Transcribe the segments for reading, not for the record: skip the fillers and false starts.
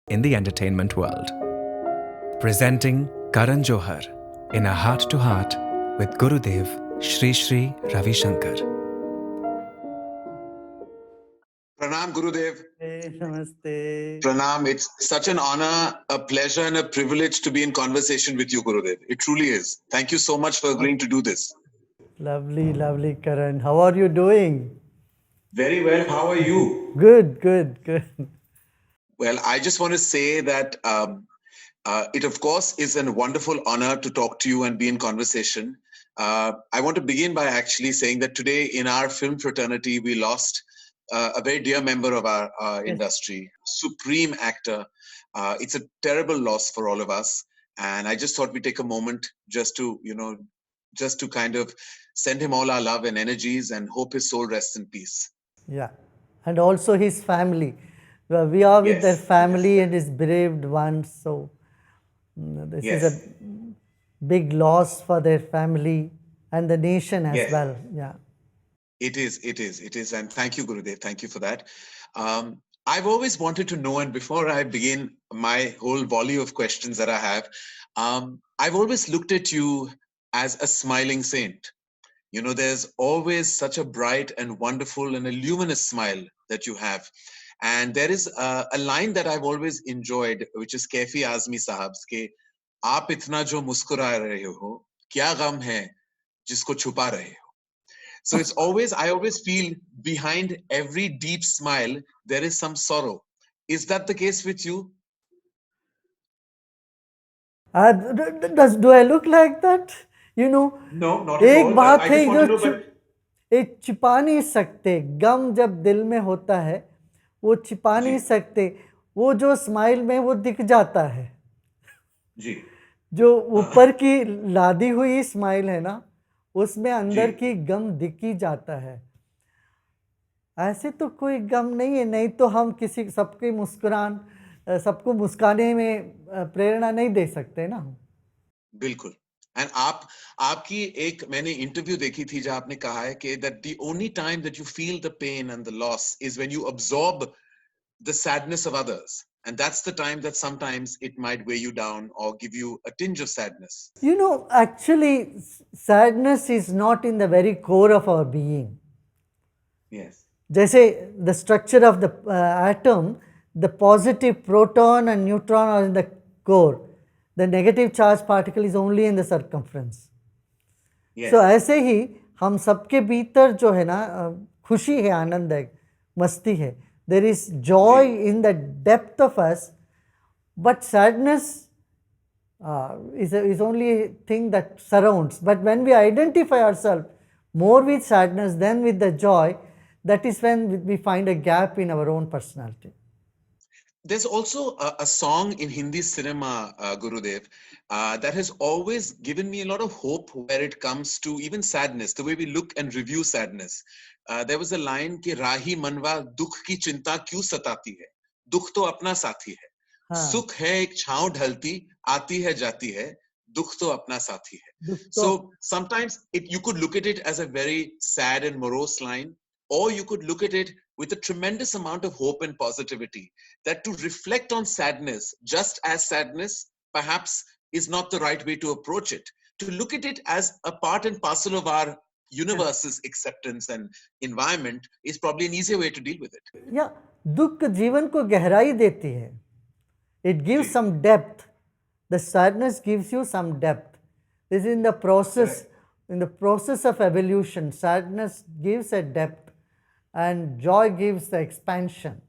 in the entertainment world. Presenting Karan Johar in a heart-to-heart with Gurudev Shri Shri Ravi Shankar. Pranam, Gurudev. Hey, namaste. Pranam, it's such an honor, a pleasure, and a privilege to be in conversation with you, Gurudev. It truly is. Thank you so much for agreeing to do this. Lovely, lovely, Karan. How are you doing? Very well. How are you? Good, good, good. Well, I just want to say that it, of course, is a wonderful honor to talk to you and be in conversation. I want to begin by actually saying that today in our film fraternity, we lost a very dear member of our industry, supreme actor. It's a terrible loss for all of us. And I just thought we'd take a moment just to kind of send him all our love and energies and hope his soul rests in peace. Yeah. And also his family. We are with Yes, their family yes. and his bereaved ones. So this Yes. is a big loss for their family and the nation as Yes. well. Yeah. It is. And thank you, Gurudev. Thank you for that. I've always wanted to know, and before I begin my whole volley of questions that I have, I've always looked at you as a smiling saint. You know, there's always such a bright and wonderful and a luminous smile that you have. And there is a line that I've always enjoyed, which is Kaifi Azmi Sahab's, ke, "Aap itna jo muskura rahe ho, kya gam hai, jisko chupa rahe ho." So it's always, I always feel behind every deep smile, there is some sorrow. Is that the case with you? Do I look like that? You know, No, not at एक all. बात I है just want to know, जो एक छिपा नहीं सकते, गम जब दिल में होता है वो छिपा नहीं सकते, वो जो स्माइल में वो दिख जाता है जी, जो ऊपर की लादी हुई स्माइल है ना, उसमें अंदर की गम दिख ही जाता है। ऐसे तो कोई गम नहीं है, नहीं तो हम किसी सबको मुस्काने में प्रेरणा नहीं दे सकते ना। बिल्कुल। एंड आपकी एक मैंने इंटरव्यू देखी थी जहां आपने कहा है कि that the only time that you feel the pain and the loss is when you absorb the sadness of others, and that's the time that sometimes it might weigh you down or give you a tinge of sadness. You know, actually, sadness is not in the very core of our being. Yes. जैसे the structure of the atom, the positive proton and neutron are in the core. The negative charge particle is only in the circumference. Yes. So ऐसे ही हम सबके भीतर जो है ना खुशी है, आनंद है, मस्ती है. There is joy in the depth of us, but sadness is only a thing that surrounds. But when we identify ourselves more with sadness than with the joy, that is when we find a gap in our own personality. There's also a song in Hindi cinema, Gurudev, that has always given me a lot of hope where it comes to even sadness, the way we look and review sadness. There was a line कि राही मनवा दुख की चिंता क्यों सताती है, दुख तो अपना साथी है, सुख है एक छांव ढलती आती है जाती है, दुख तो अपना साथी है. So sometimes you could look at it as a very sad and morose line, or you could look at it with a tremendous amount of hope and positivity, that to reflect on sadness just as sadness perhaps is not the right way to approach it. To look at it as a part and parcel of our universe's acceptance and environment is probably an easier way to deal with it. Yeah, दुख जीवन को गहराई देती है. It gives some depth. The sadness gives you some depth. This is in the process of evolution. Sadness gives a depth and joy gives the expansion.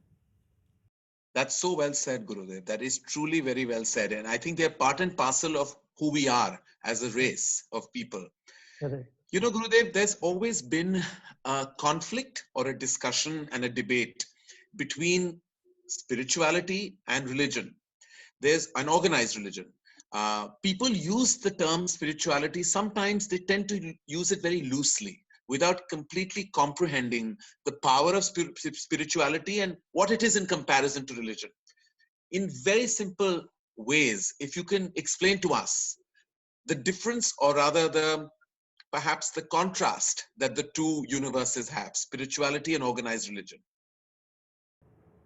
That's so well said, Gurudev. That is truly very well said. And I think they're part and parcel of who we are as a race of people. Correct. You know, Gurudev, there's always been a conflict or a discussion and a debate between spirituality and religion. There's an organized religion. People use the term spirituality. Sometimes they tend to use it very loosely without completely comprehending the power of spirituality and what it is in comparison to religion. In very simple ways, if you can explain to us the difference, or rather perhaps the contrast that the two universes have, spirituality and organized religion.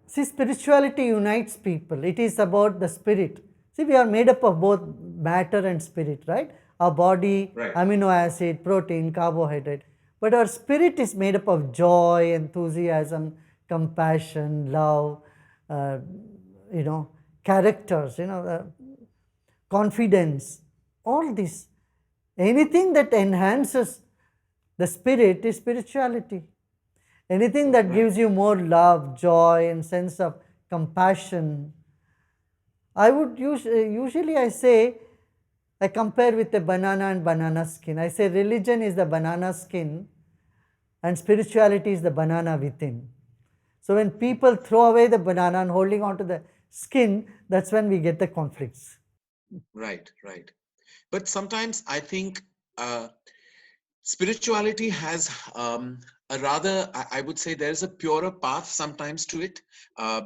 See, spirituality unites people. It is about the spirit. See, we are made up of both matter and spirit, right? Our body, Right. amino acid, protein, carbohydrate. But our spirit is made up of joy, enthusiasm, compassion, love, uh, you know, characters, confidence, all this. Anything that enhances the spirit is spirituality. Anything that gives you more love, joy, and sense of compassion. I would usually I say, I compare with a banana and banana skin. I say religion is the banana skin and spirituality is the banana within. So when people throw away the banana and holding on to the skin, that's when we get the conflicts. Right, right. But sometimes I think spirituality has a rather, I would say, there's a purer path sometimes to it,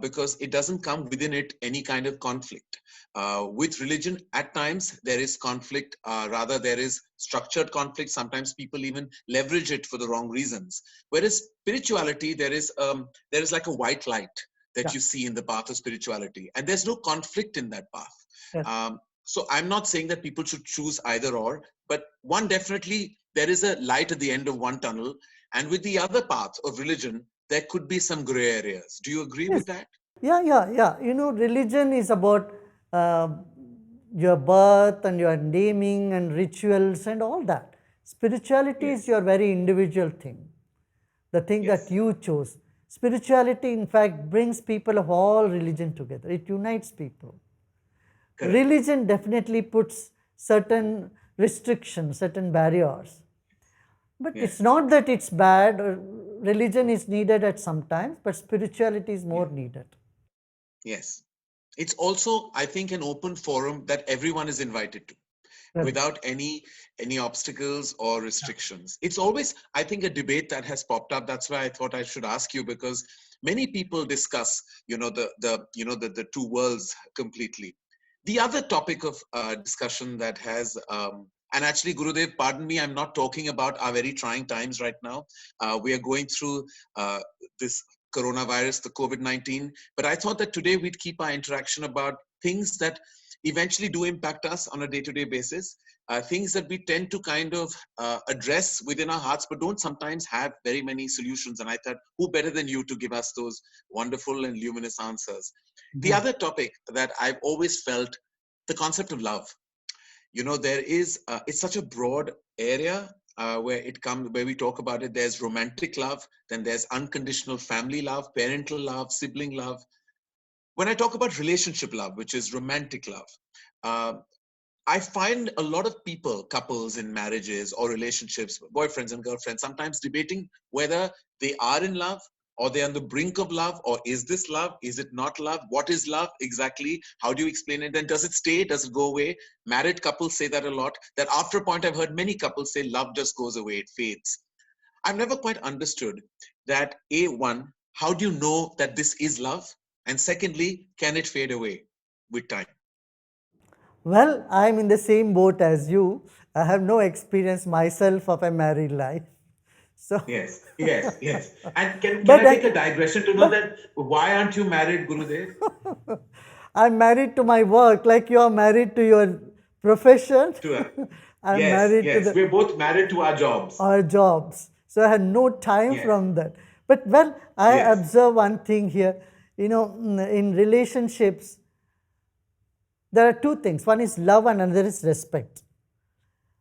because it doesn't come within it any kind of conflict. With religion, at times there is conflict, rather there is structured conflict. Sometimes people even leverage it for the wrong reasons. Whereas spirituality, there is like a white light that Yeah. you see in the path of spirituality, and there's no conflict in that path. Yes. So I'm not saying that people should choose either or, but one definitely, there is a light at the end of one tunnel, and with the other path of religion, there could be some gray areas. Do you agree Yes. with that? Yeah. Religion is about uh, your birth and your naming and rituals and all that. Spirituality is Yes. your very individual thing, the thing that Yes. you chose. Spirituality, in fact, brings people of all religion together. It unites people. Correct. Religion definitely puts certain restrictions, certain barriers. But it's Yes. not that it's bad. Religion is needed at some times, but spirituality is more Yes. needed. Yes. It's also, I think, an open forum that everyone is invited to, Correct. without any obstacles or restrictions. It's always, I think, a debate that has popped up. That's why I thought I should ask you, because many people discuss, the two worlds completely. The other topic of discussion that has and actually, Gurudev, pardon me, I'm not talking about our very trying times right now. We are going through uh, this coronavirus, the COVID-19. But I thought that today we'd keep our interaction about things that eventually do impact us on a day-to-day basis, things that we tend to kind of address within our hearts, but don't sometimes have very many solutions. And I thought, who better than you to give us those wonderful and luminous answers? The Yeah. other topic that I've always felt, the concept of love. There is, it's such a broad area where we talk about it. There's romantic love, then there's unconditional family love, parental love, sibling love. When I talk about relationship love, which is romantic love, uh, I find a lot of people, couples in marriages or relationships, boyfriends and girlfriends, sometimes debating whether they are in love or they're on the brink of love, or is this love? Is it not love? What is love exactly? How do you explain it? Then does it stay? Does it go away? Married couples say that a lot, that after a point, I've heard many couples say love just goes away, it fades. I've never quite understood that. One, how do you know that this is love? And secondly, can it fade away with time? Well, I'm in the same boat as you. I have no experience myself of a married life. So, Yes, yes, yes. And can but I take a I, digression to know but that why aren't you married, Gurudev? I'm married to my work, like you are married to your profession. To I'm yes, married to yes. the We're both married to our jobs. our jobs. So I had no time Yes, from that. But well, I yes, observe one thing here. In relationships, there are two things. One is love and another is respect.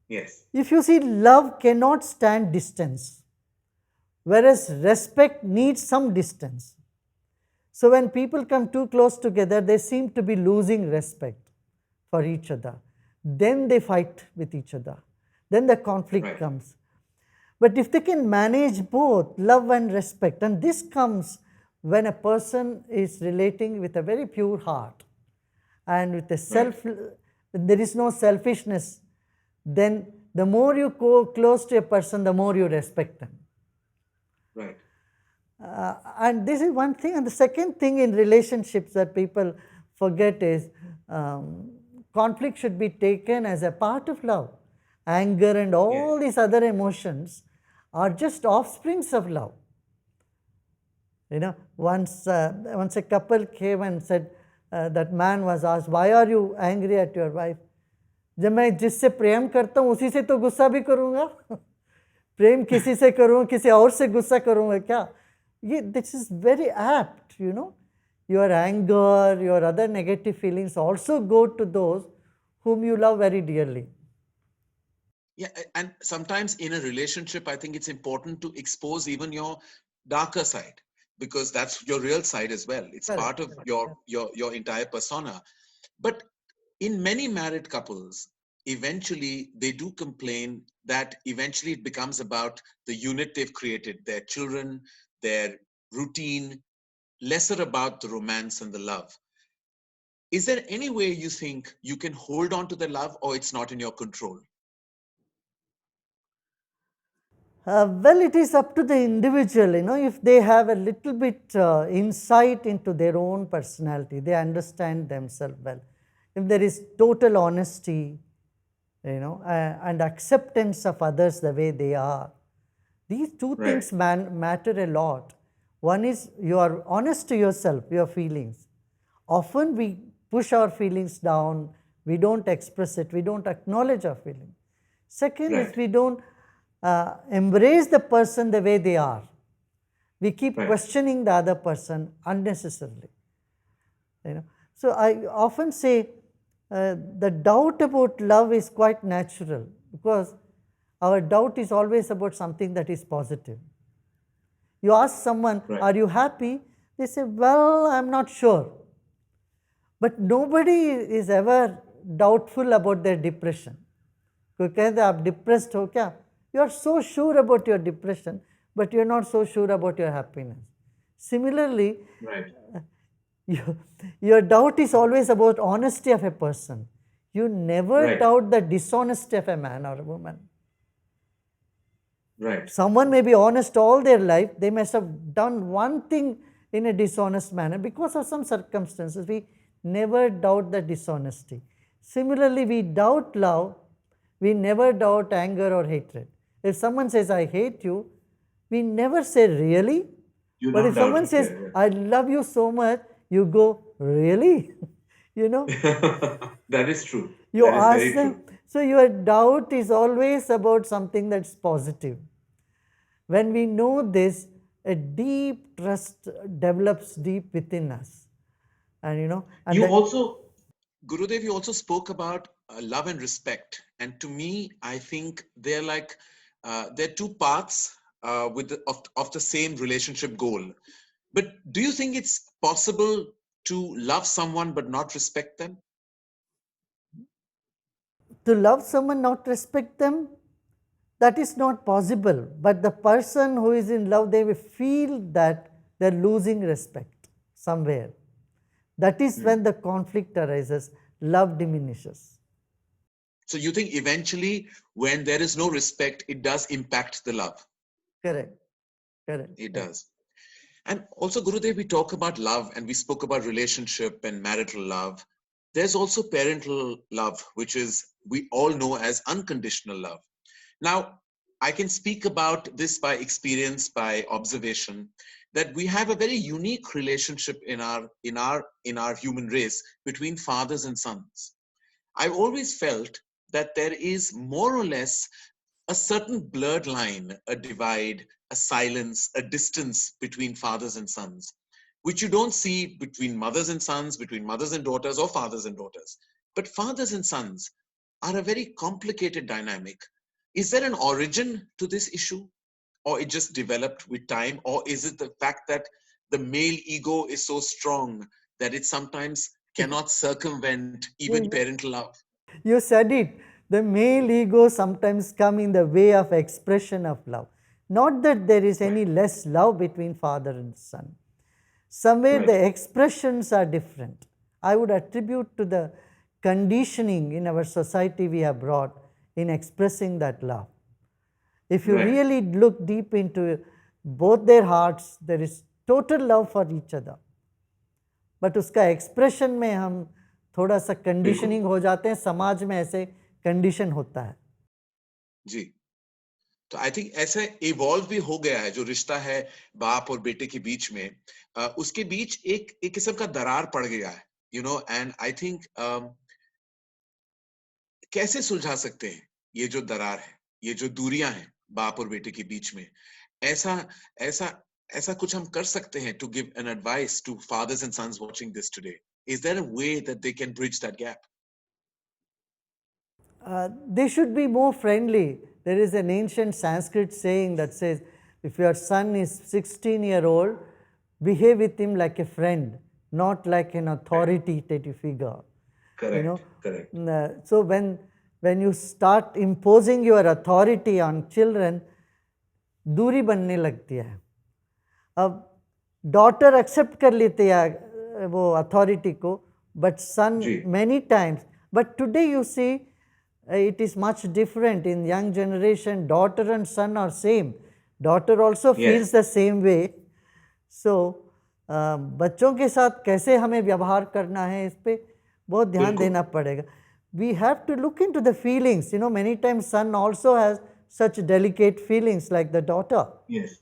yes. If you see, love cannot stand distance, whereas respect needs some distance. So when people come too close together, they seem to be losing respect for each other. Then they fight with each other. Then the conflict Right, comes. But if they can manage both love and respect, and this comes when a person is relating with a very pure heart and with a right, there is no selfishness, then the more you go close to a person, the more you respect them. right. And this is one thing. And the second thing in relationships that people forget is conflict should be taken as a part of love. Anger and Yes, all these other emotions are just offsprings of love. You know, once a couple came and said, that man was asked, why are you angry at your wife? जब मैं जिससे प्रेम करता हूँ उसी से तो गुस्सा भी करूँगा प्रेम किसी से करूँ किसी और से गुस्सा करूँगा क्या? ये this is very apt, you know. Your anger, your other negative feelings also go to those whom you love very dearly. Yeah, and sometimes in a relationship, I think it's important to expose even your darker side, because that's your real side as well. It's Correct, part of correct, your entire persona. But in many married couples, eventually they do complain that eventually it becomes about the unit they've created, their children, their routine, lesser about the romance and the love. Is there any way you think you can hold on to the love, or it's not in your control? Well, it is up to the individual, you know, if they have a little bit insight into their own personality, they understand themselves well. If there is total honesty, you know, and acceptance of others the way they are, these two Right. things matter a lot. One is you are honest to yourself, your feelings. Often we push our feelings down, we don't express it, we don't acknowledge our feelings. Second is Right. we don't embrace the person the way they are. We keep Right. questioning the other person unnecessarily. You know, so I often say the doubt about love is quite natural because our doubt is always about something that is positive. You ask someone, Right. are you happy? They say, well, I'm not sure. But nobody is ever doubtful about their depression. कोई कहते आप depressed हो क्या? You are so sure about your depression, but you are not so sure about your happiness. Similarly, Right. your doubt is always about honesty of a person. You never Right. doubt the dishonesty of a man or a woman. Right. Someone may be honest all their life, they must have done one thing in a dishonest manner because of some circumstances. We never doubt the dishonesty. Similarly, we doubt love, we never doubt anger or hatred. If someone says, I hate you, we never say, really? You But don't if doubt someone it. says, I love you so much, you go, really? You know, That is true. you That is ask very them. true. So your doubt is always about something that's positive. When we know this, a deep trust develops deep within us. And you know, and You then also, Gurudev, you also spoke about love and respect. And to me, I think they're like, they're two paths of the same relationship goal. But do you think it's possible to love someone but not respect them? to love someone, not respect them, that is not possible. But the person who is in love, they will feel that they're losing respect somewhere. That is when the conflict arises, love diminishes. So you think eventually, when there is no respect, it does impact the love? Correct, correct. It correct. does. And also, Gurudev, we talk about love and we spoke about relationship and marital love. There's also parental love, which is we all know as unconditional love. Now, I can speak about this by experience, by observation, that we have a very unique relationship in our human race between fathers and sons. I've always felt that there is more or less a certain blurred line, a divide, a silence, a distance between fathers and sons, which you don't see between mothers and sons, between mothers and daughters, or fathers and daughters. But fathers and sons are a very complicated dynamic. Is there an origin to this issue, or it just developed with time, or is it the fact that the male ego is so strong that it sometimes cannot circumvent even parental love? You said it. The male ego sometimes come in the way of expression of love. Not that there is any less love between father and son. Somewhere the expressions are different. I would attribute to the conditioning in our society we have brought in expressing that love. If you really look deep into both their hearts, there is total love for each other. But उसका expression में हम थोड़ा सा conditioning हो जाते हैं, समाज में ऐसे कंडीशन होता है. जी. तो आई थिंक ऐसा इवॉल्व भी हो गया है, जो रिश्ता है बाप और बेटे के बीच में, उसके बीच एक किस्म का दरार पड़ गया है, एंड आई थिंक कैसे सुलझा सकते हैं ये जो दरार है, ये जो दूरियां हैं बाप और बेटे के बीच में, ऐसा ऐसा ऐसा कुछ हम कर सकते हैं to give an advice to fathers and sons watching this today? Is there a way that they can bridge that gap? They should be more friendly. There is an ancient Sanskrit saying that says, if your son is 16-year-old, behave with him like a friend, not like an authoritative figure. Correct, correct. So when you start imposing your authority on children, दूरी बनने लगती है. अब daughter accept कर लेते हैं वो authority को, but son many times. But today you see it is much different in young generation. Daughter and son are same. Daughter also feels the same way. So बच्चों के साथ कैसे हमें व्यवहार करना है, इस पे बहुत ध्यान देना पड़ेगा. We have to look into the feelings. Many times son also has such delicate feelings like the daughter. Yes.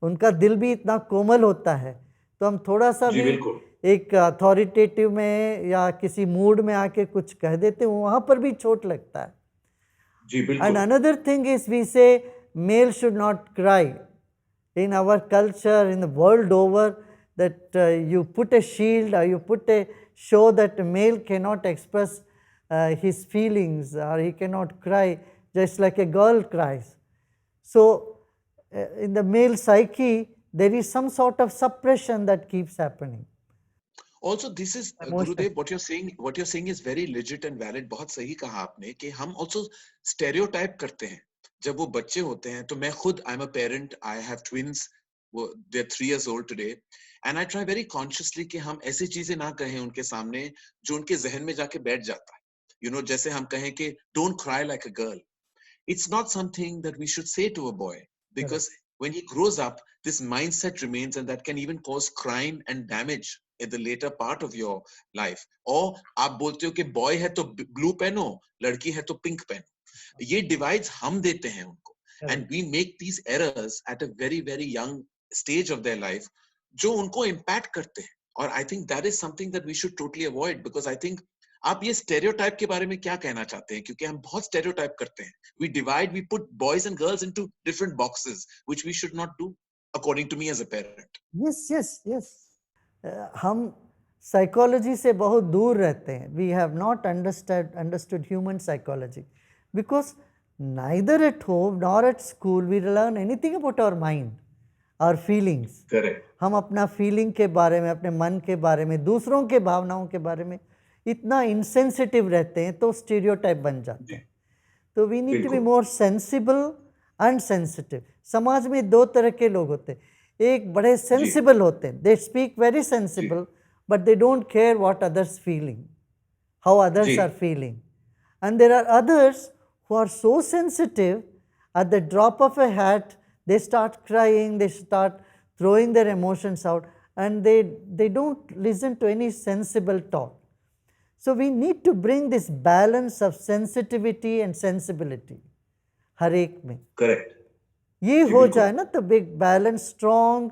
उनका दिल भी इतना कोमल होता है, तो हम थोड़ा सा भी एक अथॉरिटेटिव में या किसी मूड में आके कुछ कह देते हैं, वहाँ पर भी चोट लगता है. जी बिल्कुल. And another thing is, we say male should not cry. In our culture, in the world over, that you put a shield or you put a show that a male cannot express his feelings or he cannot cry just like a girl cries. So in the male psyche, there is some sort of suppression that keeps happening. Also, this is Gurudev, what you're saying is very legit and valid. बहुत सही कहा आपने कि हम also stereotype करते हैं. जब वो बच्चे होते हैं, तो मैं खुद, I'm a parent, I have twins, they're 3 years old today, and I try very consciously कि हम ऐसी चीजें ना कहें उनके सामने जो उनके जहन में जाके बैठ जाता है. जैसे हम कहें कि don't cry like a girl. It's not something that we should say to a boy, because when he grows up, this mindset remains, and that can even cause crime and damage in the later part of your life. Or आप बोलते हो कि boy है तो blue पहनो, लड़की है तो pink पहनो. ये divides हम देते हैं उनको, and we make these errors at a very very young stage of their life, जो उनको impact करते हैं. और I think that is something that we should totally avoid, because I think आप ये stereotype के बारे में क्या कहना चाहते हैं? क्योंकि हम बहुत stereotype करते हैं. We divide, we put boys and girls into different boxes, which we should not do, according to me as a parent. Yes. हम psychology से बहुत दूर रहते हैं. We have not understood human psychology, because neither at home nor at school we learn anything about our mind, our feelings. Correct. हम अपना feeling के बारे में, अपने मन के बारे में, दूसरों के भावनाओं के बारे में इतना insensitive रहते हैं, तो stereotype बन जाते हैं. तो we need to be more sensible and sensitive. समाज में दो तरह के लोग होते हैं. एक बड़े sensible होते हैं, they speak very sensible, but they don't care what others feeling, how others are feeling. And there are others who are so sensitive, at the drop of a hat, they start crying, they start throwing their emotions out, and they don't listen to any sensible talk. So we need to bring this balance of sensitivity and sensibility हर एक में. Correct. ये हो जाए ना, तो big balance, strong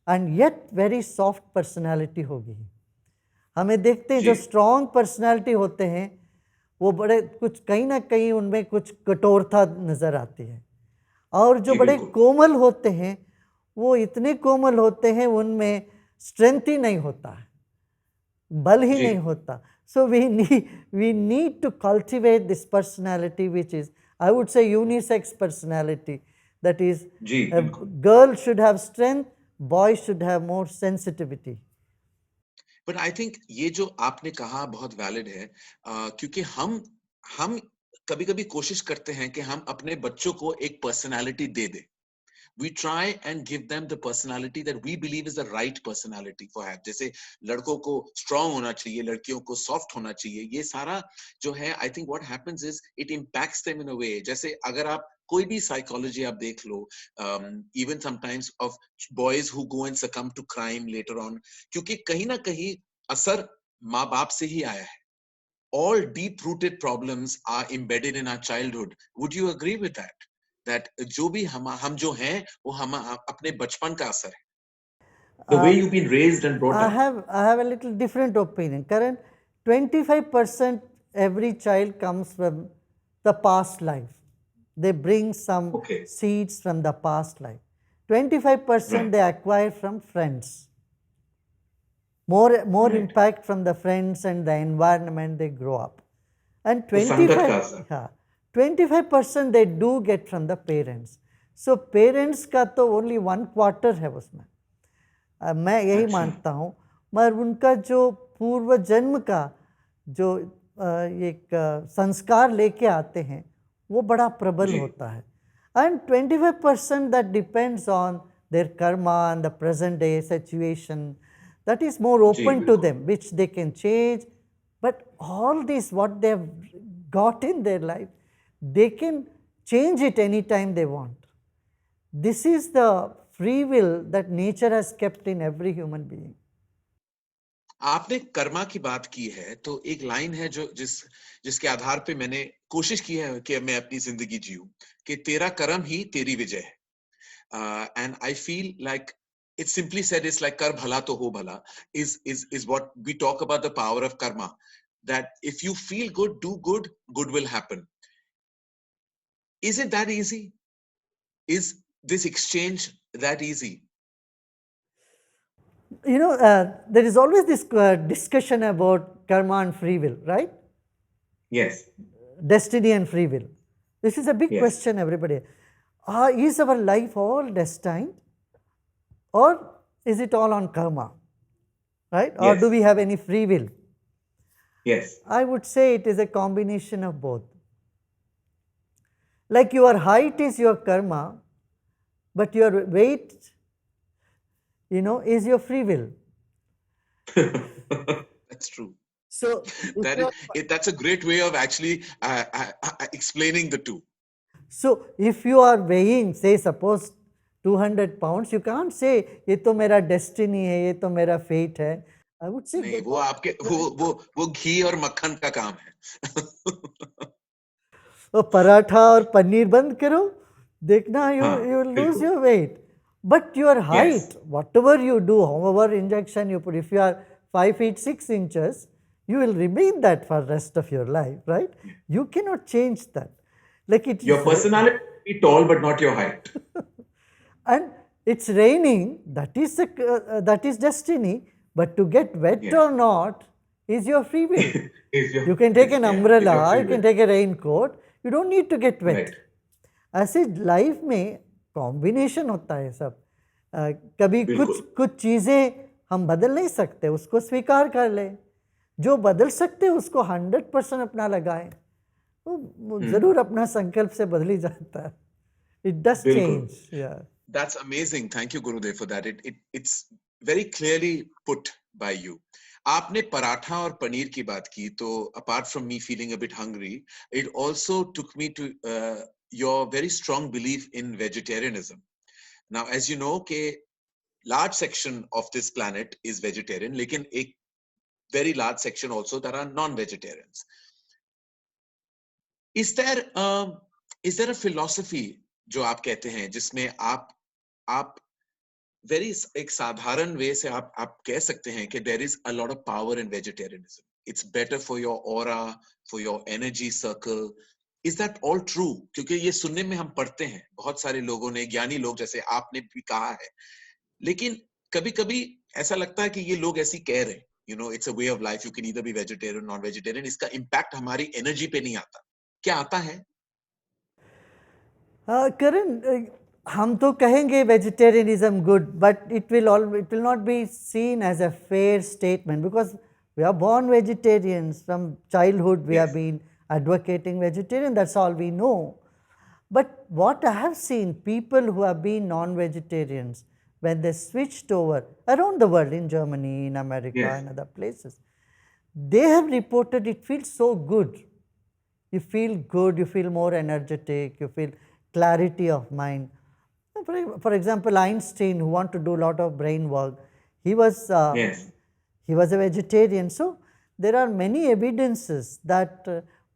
and yet very soft personality होगी. हमें देखते हैं जो strong personality होते हैं, वो बड़े कुछ कहीं ना कहीं उनमें कुछ कठोरता नजर आती है. और जो बड़े कोमल होते हैं, वो इतने कोमल होते हैं, उनमें स्ट्रेंथ ही नहीं होता है, बल ही नहीं होता. So we need to cultivate this personality, which is, I would say, unisex personality. That is, a girl should have strength, boy should have more sensitivity. But I think ये जो आपने कहा बहुत valid है, क्योंकि हम कभी-कभी कोशिश करते हैं कि हम अपने बच्चों को एक personality दे दें. We try and give them the personality that we believe is the right personality for have. जैसे लड़कों को strong होना चाहिए, लड़कियों को soft होना चाहिए. ये सारा जो है, I think what happens is it impacts them in a way. जैसे अगर आप कोई भी psychology आप देख लो, even sometimes of boys who go and succumb to crime later on, क्योंकि कहीं ना कहीं असर माँ बाप से ही आया है. All deep-rooted problems are embedded in our childhood. Would you agree with that? that जो भी हम जो हैं वो हम अपने बचपन का असर है. The way you've been raised and brought up. I have a little different opinion. Karan, 25% every child comes from the past life. They bring some Okay. seeds from the past life. 25% Right. they acquire from friends. More Right. impact from the friends and the environment they grow up. And तो संगत का असर. 25% they do get from the parents. So parents का तो only 1/4 है उसमें. मैं यही अच्छा. मानता हूँ, मगर उनका जो पूर्व जन्म का जो एक संस्कार लेके आते हैं वो बड़ा प्रबल जी. होता है. And 25% that depends on their karma and the present day situation, that is more open to them, which they can change. But all this what they have got in their life, they can change it anytime they want. This is the free will that nature has kept in every human being. आपने कर्मा की बात की है, तो एक line है जो जिसके आधार पे मैंने कोशिश की है कि मैं अपनी जिंदगी जीऊं, कि तेरा कर्म ही तेरी विजय है. And I feel like it's simply said, it's like kar bhala to ho bhala, is what we talk about, the power of karma, that if you feel good, do good, good will happen. Is it that easy? Is this exchange that easy? You know, there is always this discussion about karma and free will, right? Yes. Destiny and free will. This is a big Yes. question, everybody. Is our life all destined, or is it all on karma, right? Or Yes. do we have any free will? Yes. I would say it is a combination of both. Like your height is your karma, but your weight, you know, is your free will. That's true. So That's a great way of actually explaining the two. So if you are weighing, say suppose 200 pounds, you can't say ये तो मेरा destiny है, ये तो मेरा fate है. I would say नहीं, वो आपके वो घी और मक्खन का काम है. तो पराठा और पनीर बंद करो, देखना you हाँ, will lose बिल्कुल. your weight. But your height, Yes. whatever you do, however injection you put, if you are 5 feet 6 inches, you will remain that for rest of your life, right? You cannot change that. Like it Your is, personality may be tall, but not your height. and it's raining, that is destiny, but to get wet Yes. or not is your free will. Is your- You can take an yeah, is your umbrella, free you can will. take a raincoat, you don't need to get wet. Right. ऐसे life में combination होता है सब. कभी बिल्कुल. कुछ चीज़ें हम बदल नहीं सकते, उसको स्वीकार कर ले. जो बदल सकते हैं उसको 100% अपना लगाएं, तो ज़रूर अपना संकल्प से बदल ही जाता है. It does बिल्कुल. change. Yeah. That's amazing. Thank you, Gurudev, for that. It's very clearly put by you. आपने पराठा और पनीर की बात की, तो apart from me feeling a bit hungry, it also took me to your very strong belief in vegetarianism. Now, as you know, कि large section of this planet is vegetarian, लेकिन एक very large section also that are non-vegetarians. Is there a philosophy जो आप कहते हैं जिसमें आप very एक साधारण वे से आप कह सकते हैं कि there is a lot of power in vegetarianism. It's better for your aura, for your energy circle. Is that all true? क्योंकि ये सुनने में हम पढ़ते हैं, बहुत सारे लोगों ने, ज्ञानी लोग जैसे आपने भी कहा है, लेकिन कभी-कभी ऐसा लगता है कि ये लोग ऐसी कह रहे हैं, you know, it's a way of life, you can either be vegetarian or non-vegetarian. इसका impact हमारी energy पे नहीं आता. क्या आता है? Karan, हम तो कहेंगे vegetarianism good, but it will not be seen as a fair statement, because we are born vegetarians. From childhood we have been advocating vegetarian, that's all we know. But what I have seen, people who have been non-vegetarians, when they switched over around the world, in Germany, in America, and other places, they have reported it feels so good. You feel good, you feel more energetic, you feel clarity of mind. For example, Einstein, who wanted to do a lot of brain work, he was he was a vegetarian. So there are many evidences that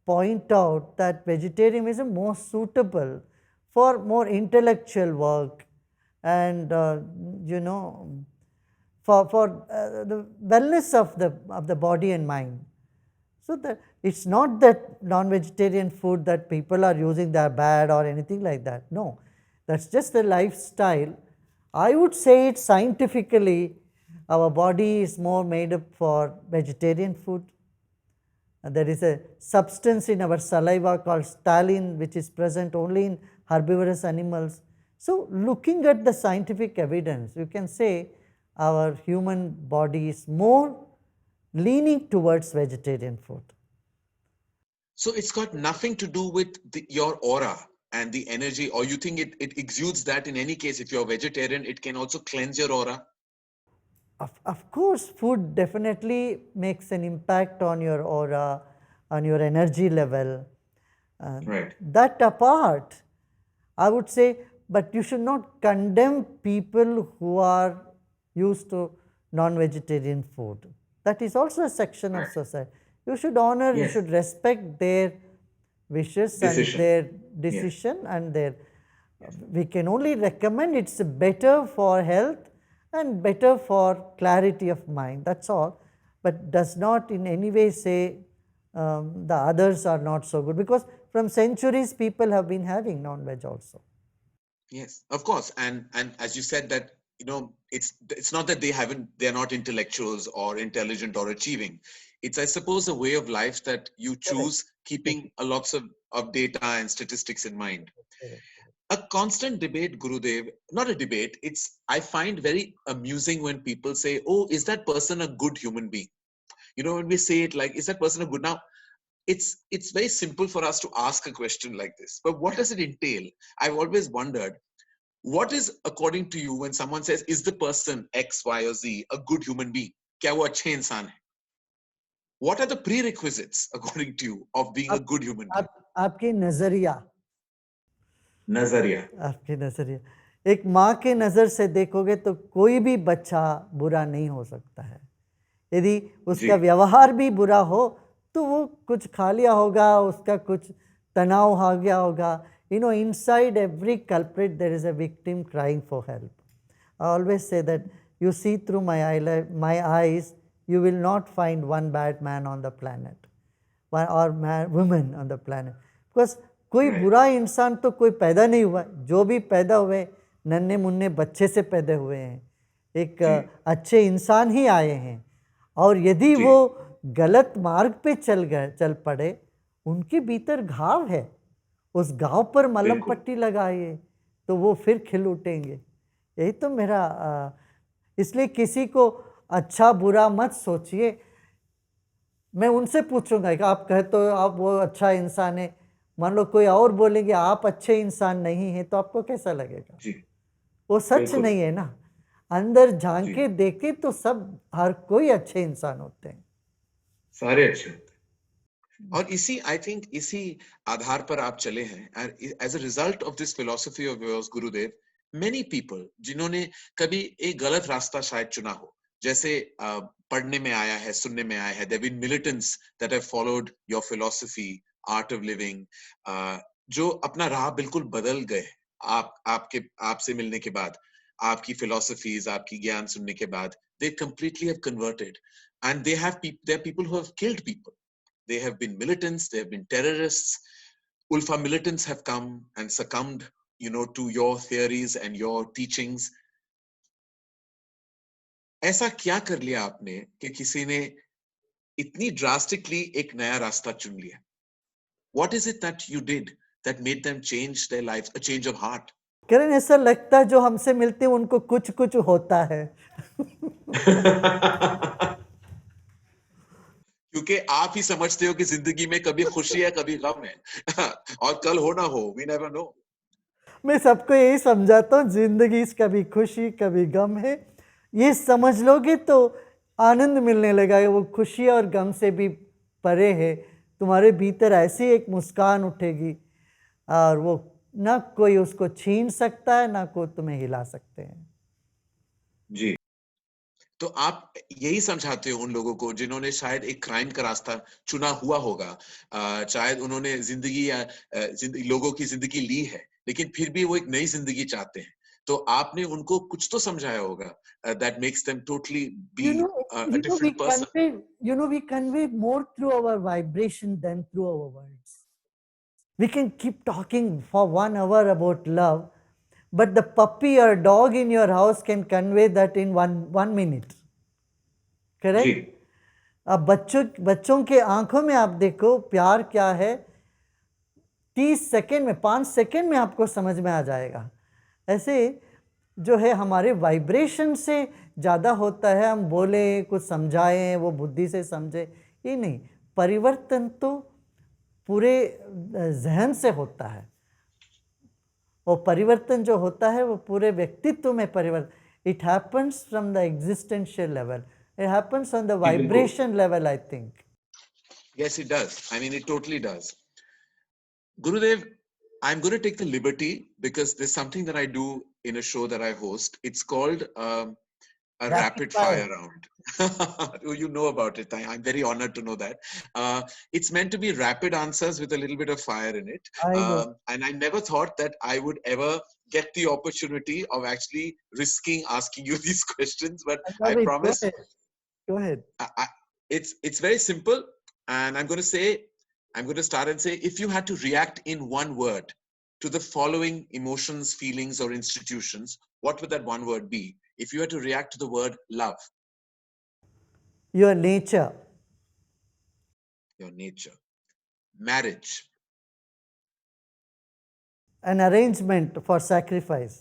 point out that vegetarianism is most suitable for more intellectual work and you know, for the wellness of the body and mind. So that it's not that non-vegetarian food that people are using they are bad or anything like that. No, that's just the lifestyle. I would say it scientifically, our body is more made up for vegetarian food. There is a substance in our saliva called stalin, which is present only in herbivorous animals. So, looking at the scientific evidence, you can say our human body is more leaning towards vegetarian food. So it's got nothing to do with your aura and the energy, or you think it exudes that in any case? If you're vegetarian, it can also cleanse your aura? Of course, food definitely makes an impact on your aura, on your energy level. Right. That apart, I would say, but you should not condemn people who are used to non-vegetarian food. That is also a section of Right. society. You should honor, you Yes. should respect their wishes and Decision. their Yes. decision and their. We can only recommend it's better for health and better for clarity of mind. That's all, but does not in any way say the others are not so good, because from centuries people have been having non-veg also. Yes, of course. And as you said that, you know, it's not that they're not intellectuals or intelligent or achieving. It's, I suppose, a way of life that you choose, keeping a lots of data and statistics in mind. A constant debate, Gurudev, not a debate, I find very amusing when people say, oh, is that person a good human being? You know, when we say it like, is that person a good? Now, it's very simple for us to ask a question like this, but what does it entail? I've always wondered, what is, according to you, when someone says, is the person X, Y, or Z a good human being? Kya wo achhe insaan hai? What are the prerequisites, according to you, of being a good human being? आपकी नजरिया, Nazariya. आपकी नजरिया, एक माँ के नज़र से देखोगे तो कोई भी बच्चा बुरा नहीं हो सकता है. यदि उसका व्यवहार भी बुरा हो तो वो कुछ खा लिया होगा, उसका कुछ तनाव आ गया होगा. You know, inside every culprit there is a victim crying for help. I always say that you see through my eyes, you will not find one bad man on the planet, or woman on the planet, because कोई बुरा इंसान तो कोई पैदा नहीं हुआ. जो भी पैदा हुए नन्हे मुन्ने बच्चे से पैदा हुए हैं, एक अच्छे इंसान ही आए हैं. और यदि वो गलत मार्ग पे चल पड़े, उनके भीतर घाव है, उस घाव पर मलहम पट्टी लगाइए तो वो फिर खिल उठेंगे. यही तो मेरा इसलिए किसी को अच्छा बुरा मत सोचिए. मैं उनसे पूछूंगा कि आप कहे तो आप वो अच्छा इंसान है, मान लो कोई और बोलेंगे आप अच्छे इंसान नहीं है, तो आपको कैसा लगेगा? वो सच नहीं है ना. अंदर झांक के देखे तो सब, हर कोई अच्छे इंसान होते हैं, सारे अच्छे होते हैं. और इसी, आई थिंक इसी आधार पर आप चले हैं. As a result of this philosophy of yours, Gurudev, many people जिन्होंने कभी एक गलत रास्ता शायद चुना हो, जैसे पढ़ने में आया है, सुनने में आया है, there been militants that have followed your philosophy, art of living, जो अपना राह बिल्कुल बदल गए आपसे मिलने के बाद, आपकी फिलॉसफीज, आपकी ज्ञान सुनने के बाद, they completely have converted, and there are people who have killed people. They have been militants, they have been terrorists. Ulfa militants have come and succumbed, you know, to your theories and your teachings. ऐसा क्या कर लिया आपने कि किसी ने इतनी drastically एक नया रास्ता चुन लिया? What is it that you did that made them change their lives, a change of heart? करण, ऐसा लगता है जो हमसे मिलते हैं उनको कुछ कुछ होता है. क्योंकि आप ही समझते हो कि जिंदगी में कभी खुशी है, कभी गम है, और कल हो ना हो, we never know. मैं सबको यही समझाता हूँ, जिंदगी कभी खुशी कभी गम है. ये समझ लोगे तो आनंद मिलने लगा. वो खुशी और गम से भी परे है. तुम्हारे भीतर ऐसी एक मुस्कान उठेगी और वो ना कोई उसको छीन सकता है, ना कोई तुम्हें हिला सकते हैं. जी. तो आप यही समझाते हो उन लोगों को जिन्होंने शायद एक क्राइम का रास्ता चुना हुआ होगा, शायद उन्होंने जिंदगी या लोगों की जिंदगी ली है, लेकिन फिर भी वो एक नई जिंदगी चाहते हैं. तो आपने उनको कुछ तो समझाया होगा that makes them totally be You know, a different person. we convey more through our vibration than through our words. We can keep talking for 1 hour about love, but the puppy or dog in your house can convey that in one minute. Ji. Correct? अब बच्चों के आंखों में आप देखो प्यार क्या है, 30 सेकेंड में, 5 सेकेंड में आपको समझ में आ जाएगा. ऐसे जो है हमारे वाइब्रेशन से ज़्यादा होता है. हम बोले कुछ समझाएं, वो बुद्धि से समझे, ये नहीं. परिवर्तन तो पूरे जहन से होता है, और परिवर्तन जो होता है वो पूरे व्यक्तित्व में परिवर्तन. It happens from the existential level, it happens on the vibration level, I think. Yes, it does. I mean, it totally does. Gurudev, I'm going to take the liberty because there's something that I do in a show that I host. It's called a rapid fire round. You know about it. I'm very honored to know that. It's meant to be rapid answers with a little bit of fire in it. I know. And I never thought that I would ever get the opportunity of actually risking asking you these questions. But I promise. Go ahead. It's very simple. And I'm going to start and say, if you had to react in one word to the following emotions, feelings, or institutions, what would that one word be? If you had to react to the word love. Your nature. Your nature. Marriage. An arrangement for sacrifice.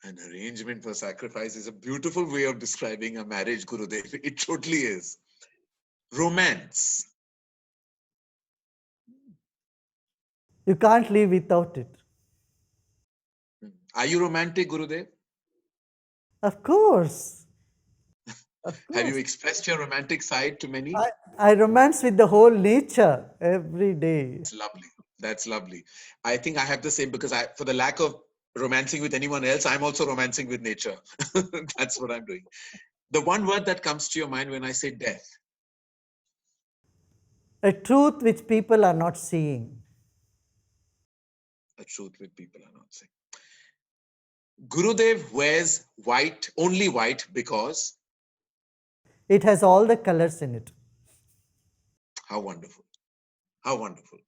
An arrangement for sacrifice is a beautiful way of describing a marriage, Gurudev. It totally is. Romance. You can't live without it. Are you romantic, Gurudev? Of course. Have you expressed your romantic side to many? I romance with the whole nature every day. That's lovely. That's lovely. I think I have the same because for the lack of romancing with anyone else, I'm also romancing with nature. That's what I'm doing. The one word that comes to your mind when I say death. A truth which people are not seeing. A truth which people are not seeing. Gurudev wears white, only white, because it has all the colors in it. How wonderful. How wonderful.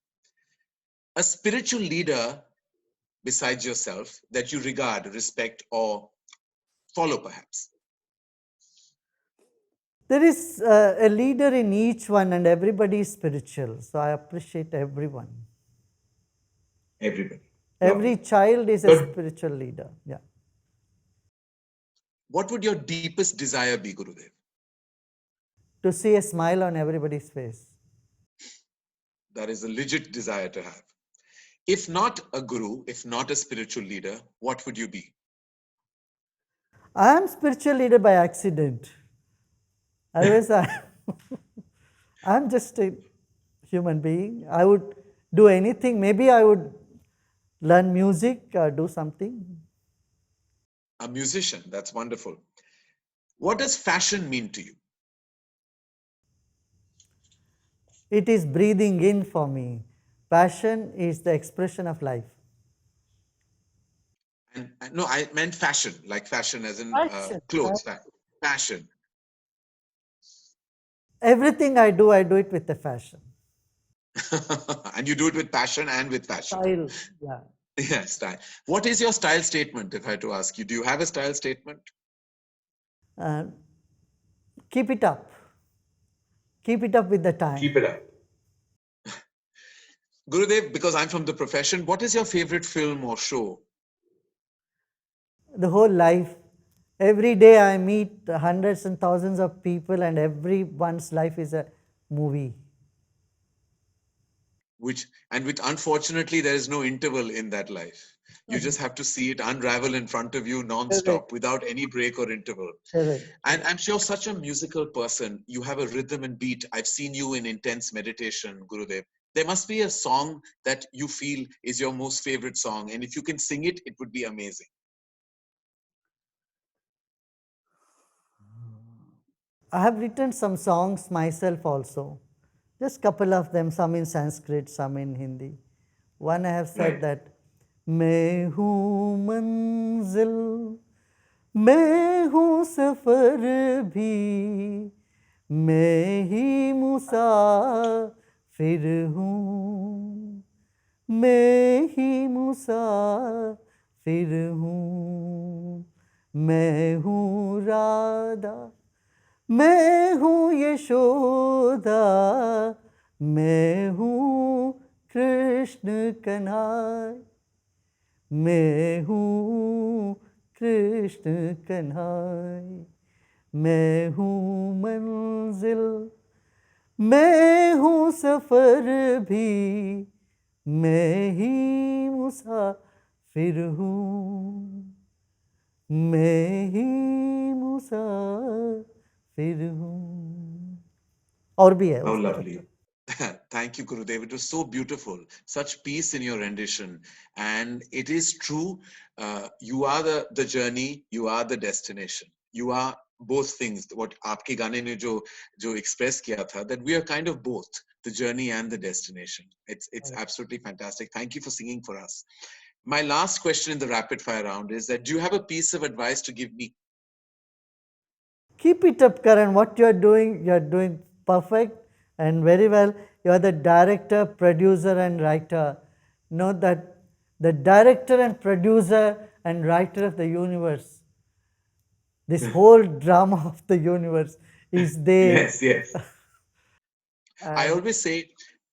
A spiritual leader besides yourself that you regard, respect, or follow, perhaps. There is a leader in each one, and everybody is spiritual. So I appreciate everyone. Everybody. Every child is a spiritual leader. Yeah. What would your deepest desire be, Gurudev? To see a smile on everybody's face. That is a legit desire to have. If not a guru, if not a spiritual leader, what would you be? I am spiritual leader by accident. Otherwise, I'm just a human being. I would do anything. Maybe I would learn music or do something. A musician, that's wonderful. What does fashion mean to you? It is breathing in for me. Passion is the expression of life. And no, I meant fashion, like fashion as in clothes. Fashion. Everything I do it with a fashion. And you do it with passion and with fashion. Style, yeah. Yeah, style. What is your style statement, if I had to ask you? Do you have a style statement? Keep it up. Keep it up with the time. Keep it up. Gurudev, because I'm from the profession, what is your favorite film or show? The whole life. Every day I meet hundreds and thousands of people, and everyone's life is a movie. Which unfortunately there is no interval in that life. You just have to see it unravel in front of you non-stop without any break or interval. Correct. And I'm sure such a musical person, you have a rhythm and beat. I've seen you in intense meditation, Gurudev. There must be a song that you feel is your most favorite song. And if you can sing it, it would be amazing. I have written some songs myself also. Just couple of them, some in Sanskrit, some in Hindi. One I have said Right. that मैं हूँ मंजिल, मैं हूँ सफर भी, मैं ही मुसाफिर हूँ, मैं ही मुसाफिर हूँ, मैं हूँ राधा, मैं हूँ यशोदा, मैं हूँ कृष्ण कन्हैया, मैं हूँ कृष्ण कन्हैया, मैं हूँ मंजिल, मैं हूँ सफर भी, मैं ही मुसाफिर हूँ, मैं ही मुसाफिर हूँ. और भी है How उसमें lovely. मतलब. Thank you, Gurudev. It was so beautiful. Such peace in your rendition. And it is true. You are the journey, you are the destination. You are both things. What aapke gaane ne jo express kiya tha, that we are kind of both, the journey and the destination. It's absolutely fantastic. Thank you for singing for us. My last question in the rapid fire round is that, do you have a piece of advice to give me? Keep it up, Karan. What you are doing perfect and very well. You are the director, producer, and writer. Know that the director and producer and writer of the universe, this whole drama of the universe is there. Yes, yes. I And always say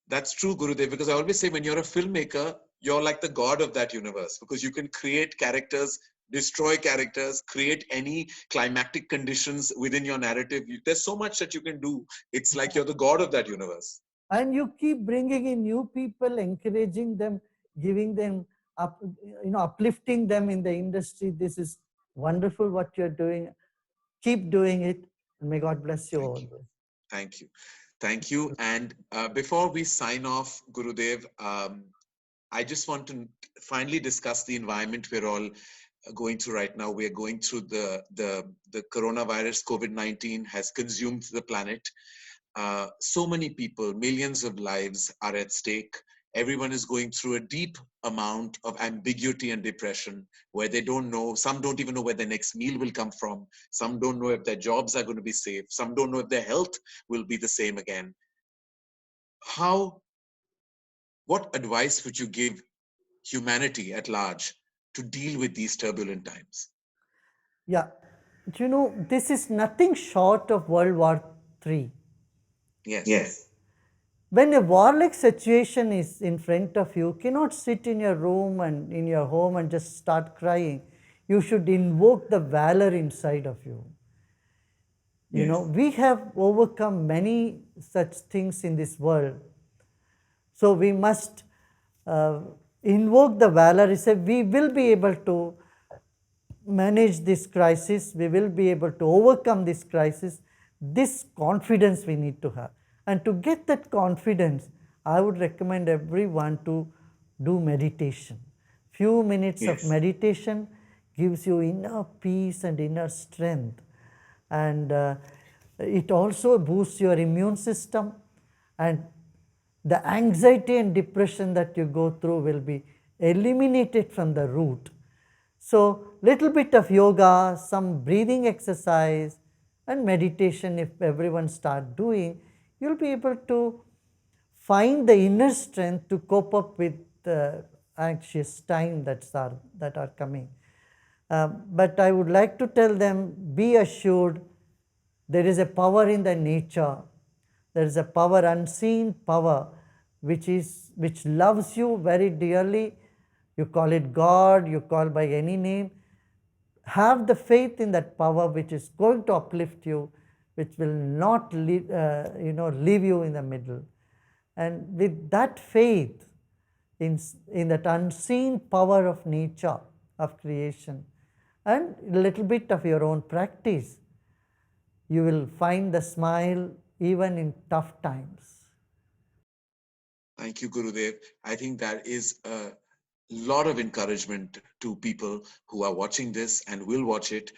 that's true, Gurudev, because I always say when you're a filmmaker, you're like the god of that universe because you can create characters, destroy characters, create any climactic conditions within your narrative. There's so much that you can do. It's like you're the god of that universe. and you keep bringing in new people, encouraging them, giving them up, uplifting them in the industry. This is wonderful what you're doing. Keep doing it, and may God bless you Thank you. always. Thank you. Thank you. And before we sign off, Gurudev, I just want to finally discuss the environment we're all going through right now. We are going through the coronavirus. COVID-19 has consumed the planet. So many people, millions of lives are at stake. Everyone is going through a deep amount of ambiguity and depression where they don't know, some don't even know where their next meal will come from. Some don't know if their jobs are going to be safe. Some don't know if their health will be the same again. How, what advice would you give humanity at large to deal with these turbulent times? Yeah, this is nothing short of World War III. Yes. Yes. When a warlike situation is in front of you, you cannot sit in your room and in your home and just start crying. You should invoke the valor inside of you. We have overcome many such things in this world. So we must invoke the valor. Say we will be able to manage this crisis, we will be able to overcome this crisis. This confidence we need to have. And to get that confidence, I would recommend everyone to do meditation. Few minutes of meditation gives you inner peace and inner strength. And it also boosts your immune system, and the anxiety and depression that you go through will be eliminated from the root. So, little bit of yoga, some breathing exercise, and meditation, if everyone start doing, you'll be able to find the inner strength to cope up with the anxious time that are coming. But I would like to tell them, be assured, there is a power in the nature. There is a power, unseen power, which loves you very dearly. You call it God, you call by any name. Have the faith in that power which is going to uplift you, which will not leave you in the middle. And with that faith in that unseen power of nature, of creation, and a little bit of your own practice, you will find the smile even in tough times. Thank you, Gurudev. I think that is a lot of encouragement to people who are watching this and will watch it.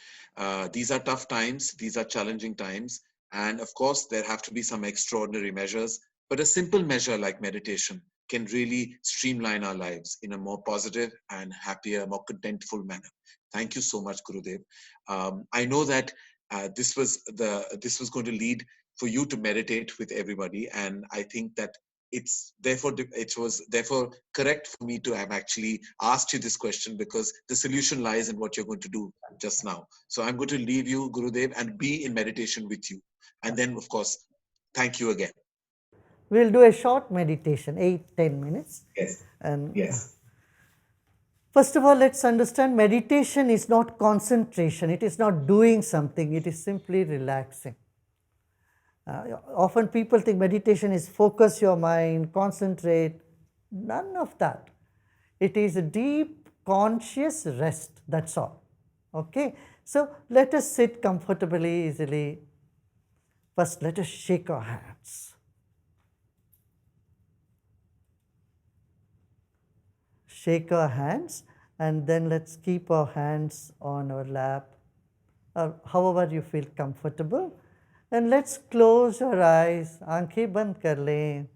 These are tough times, these are challenging times. And of course, there have to be some extraordinary measures, but a simple measure like meditation can really streamline our lives in a more positive and happier, more contentful manner. Thank you so much, Gurudev. I know that this was going to lead for you to meditate with everybody, and I think that it was therefore correct for me to have actually asked you this question, because the solution lies in what you're going to do just now. So I'm going to leave you, Gurudev, and be in meditation with you, and then of course, thank you again. We'll do a short meditation, 8-10 minutes. Yes. And Yes. first of all, let's understand meditation is not concentration, it is not doing something, it is simply relaxing. Often people think meditation is focus your mind, concentrate. None of that. It is a deep conscious rest, that's all. Okay, so let us sit comfortably, easily. First, let us shake our hands. Shake our hands, and then let's keep our hands on our lap, or however you feel comfortable. And let's close our eyes, आंखें बंद कर लें.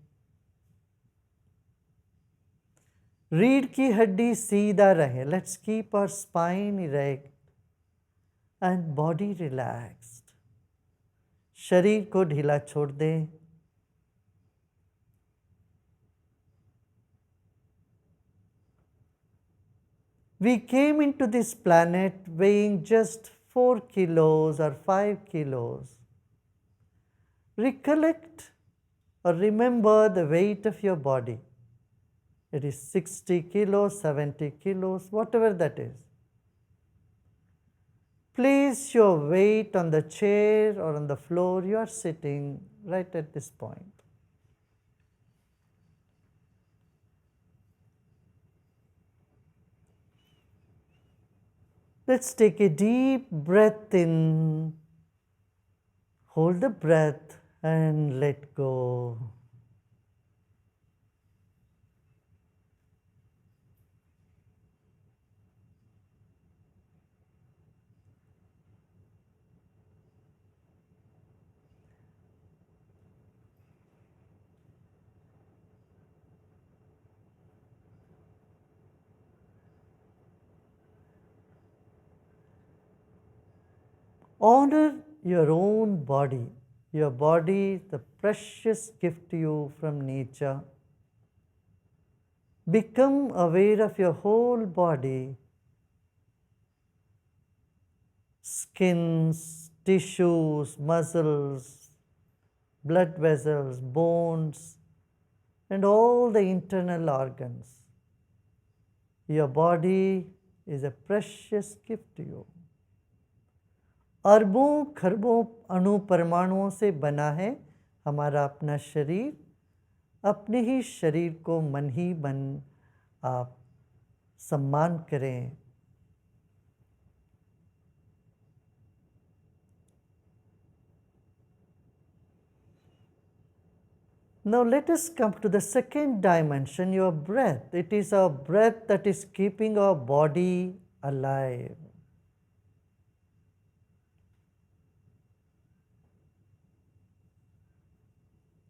रीढ़ की हड्डी सीधा रहे. Let's keep our spine erect and body relaxed. शरीर को ढीला छोड़ दें. We came into this planet weighing just 4 kilos or 5 kilos. Recollect or remember the weight of your body. It is 60 kilos, 70 kilos, whatever that is. Place your weight on the chair or on the floor you are sitting right at this point. Let's take a deep breath in, hold the breath and let go. Honor your own body. Your body is the precious gift to you from nature. Become aware of your whole body. Skins, tissues, muscles, blood vessels, bones, and all the internal organs. Your body is a precious gift to you. अरबों खरबों अणु परमाणुओं से बना है हमारा अपना शरीर. अपने ही शरीर को मन ही मन आप सम्मान करें. Now let us come to the second dimension, your breath. It is our breath that is keeping our body alive.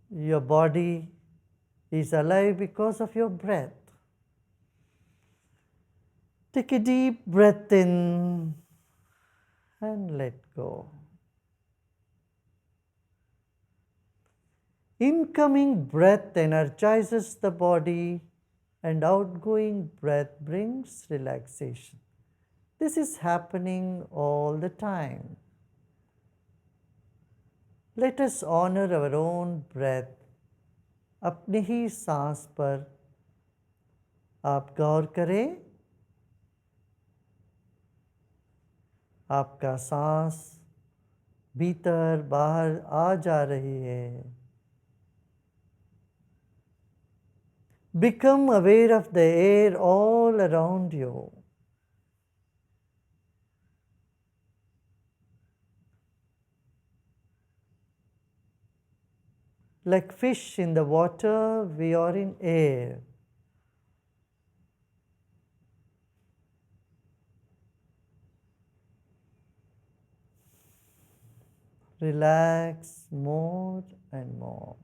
Your body is alive because of your breath. Take a deep breath in and let go. Incoming breath energizes the body and outgoing breath brings relaxation. This is happening all the time. Let us honor our own breath. अपनी ही सांस पर आप गौर करें. आपका सांस भीतर बाहर आ जा रही है. Become aware of the air all around you. Like fish in the water, we are in air. Relax more and more.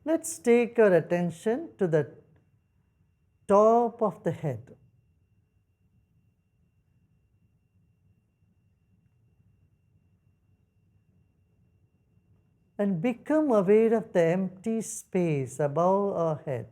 Let's take our attention to the top of the head. And become aware of the empty space above our head.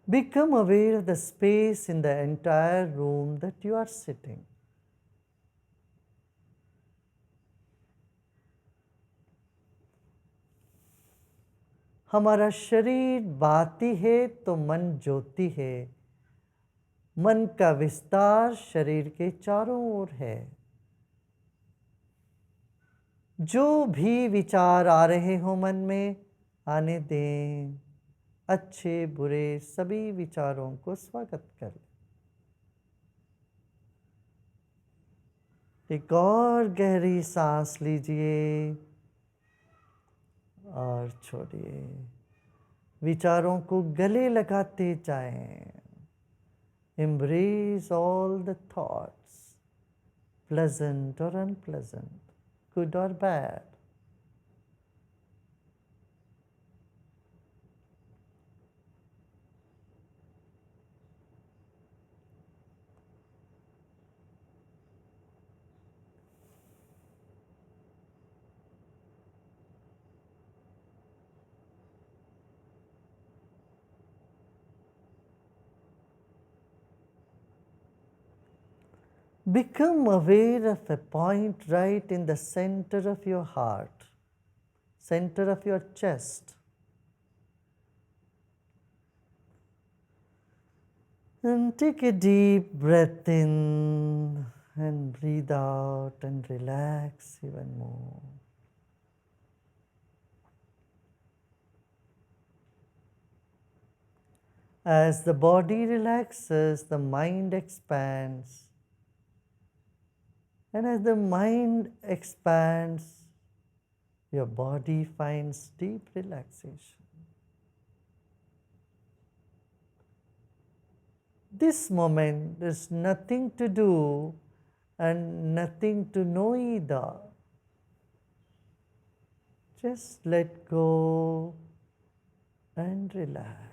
Become aware of the space in the entire room that you are sitting. हमारा शरीर बाती है तो मन ज्योति है। मन का विस्तार शरीर के चारों ओर है। जो भी विचार आ रहे हो मन में आने दें। अच्छे बुरे सभी विचारों को स्वागत करें। एक और गहरी सांस लीजिए और छोड़िए। विचारों को गले लगाते जाएं। Embrace all the thoughts, pleasant or unpleasant, good or bad. Become aware of a point right in the center of your heart, center of your chest. And take a deep breath in and breathe out and relax even more. As the body relaxes, the mind expands. And as the mind expands, your body finds deep relaxation. This moment, there's nothing to do and nothing to know either. Just let go and relax.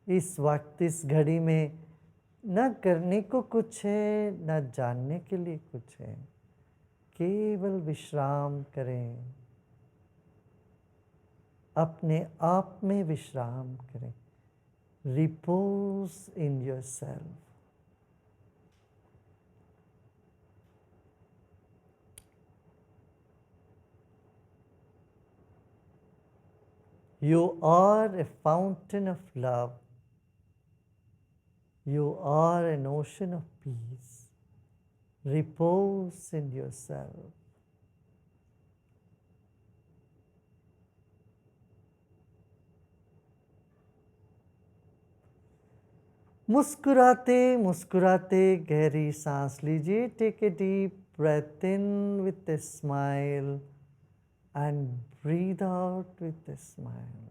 इस वक्त इस घड़ी में न करने को कुछ है न जानने के लिए कुछ है। केवल विश्राम करें, अपने आप में विश्राम करें। Repose in yourself. You are a fountain of love. You are an ocean of peace. Repose in yourself. मुस्कुराते मुस्कुराते गहरी सांस लीजिए। Take a deep breath in with a smile and breathe out with a smile.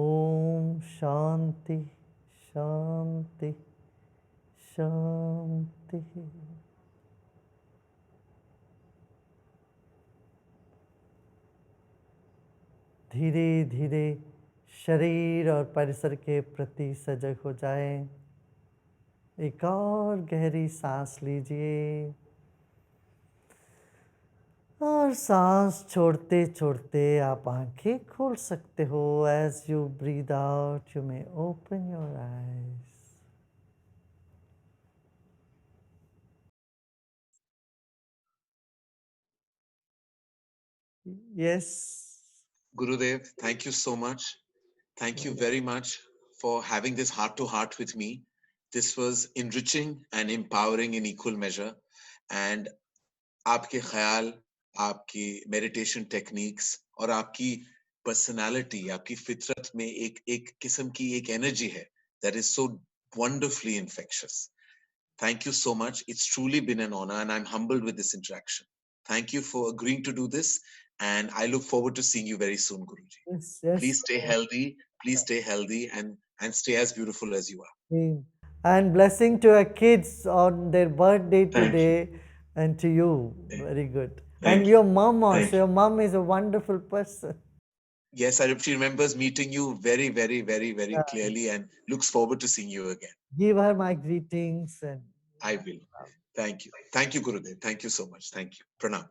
Om Shanti शांति शांति। धीरे धीरे शरीर और परिसर के प्रति सजग हो जाएं। एक और गहरी सांस लीजिए और सांस छोड़ते छोड़ते आप आंखें खोल सकते हो। As you breathe out you may open your eyes. Yes Gurudev, thank you so much. Thank you very much for having this heart to heart with me. This was enriching and empowering in equal measure. And आपके ख्याल, आपकी meditation techniques और आपकी personality, आपकी फितरत में एक किस्म की एक एनर्जी है that is so wonderfully infectious. Thank you so much. It's truly been an honor, and I'm humbled with this interaction. Thank you for agreeing to do this, and I look forward to seeing you very soon, Guruji. Yes, yes. Please stay healthy. Please stay healthy and stay as beautiful as you are. Same. And blessing to our kids on their birthday Thank you. today, and to you. Very good. Thank And you. your mom Thank also. Your mom is a wonderful person. Yes, she remembers meeting you very, very, very, very clearly and looks forward to seeing you again. Give her my greetings and I will. Thank you. Thank you, Gurudev. Thank you so much. Thank you. Pranam.